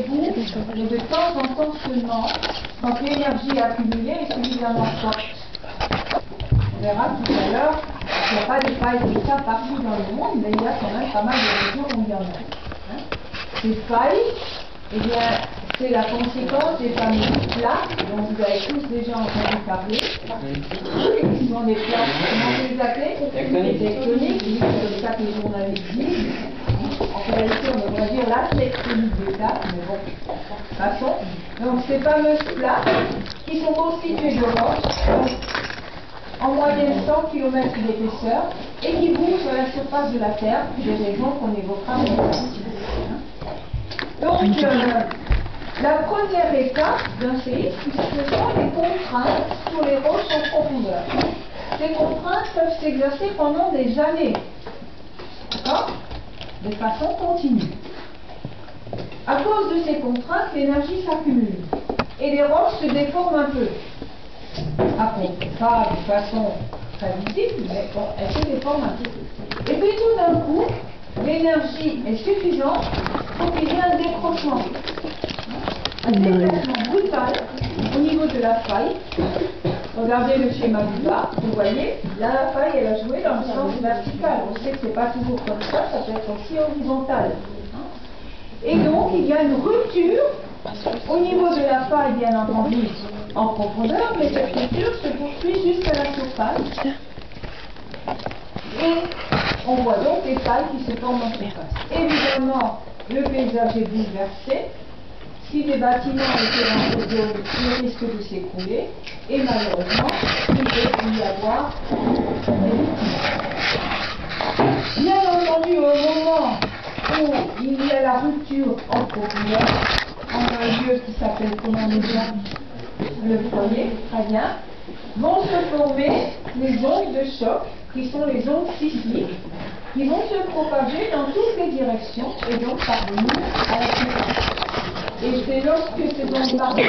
vous, mais de temps en temps seulement, quand l'énergie accumulée est suffisamment forte. On verra tout à l'heure qu'il n'y a pas de failles comme ça partout dans le monde, mais il y a quand même pas mal de régions où il y en a. Hein. Ces failles, eh bien, c'est la conséquence des fameuses plaques dont vous avez tous déjà entendu parler, qui sont des plaques, comment vous les appelez? Tectoniques, c'est comme ça que les journalistes disent. En réalité, on devrait dire la tectonique des plaques, mais bon, de toute façon. Donc, ces fameuses plaques qui sont constituées de roches, en moyenne 100 km d'épaisseur, et qui bougent sur la surface de la Terre, pour des raisons qu'on évoquera maintenant. Donc, la première étape d'un séisme, ce sont les contraintes sur les roches en profondeur. Ces contraintes peuvent s'exercer pendant des années, d'accord, de façon continue. À cause de ces contraintes, l'énergie s'accumule et les roches se déforment un peu. Pas de façon très visible, mais bon, elles se déforment un peu. Et puis tout d'un coup, l'énergie est suffisante pour qu'il y ait un décrochement. Un décrochement brutal au niveau de la faille. Regardez le schéma du bas, vous voyez, là la faille elle a joué dans le sens vertical. On sait que c'est pas toujours comme ça peut être aussi horizontal. Et donc il y a une rupture au niveau de la faille, bien entendu, en profondeur, mais cette rupture se poursuit jusqu'à la surface. Et on voit donc les failles qui se forment en surface. Évidemment, le paysage est bouleversé. Si les bâtiments étaient dans cette zone, ils risquent de s'écrouler. Et malheureusement, il peut y avoir des victimes. Bien entendu, au moment où il y a la rupture en profondeur, en un lieu qui s'appelle, comment on dit, le foyer, très bien, vont se former les ondes de choc, qui sont les ondes sismiques, qui vont se propager dans toutes les directions et donc parvenir à la surface. Et c'est lorsque ces ondes parviennent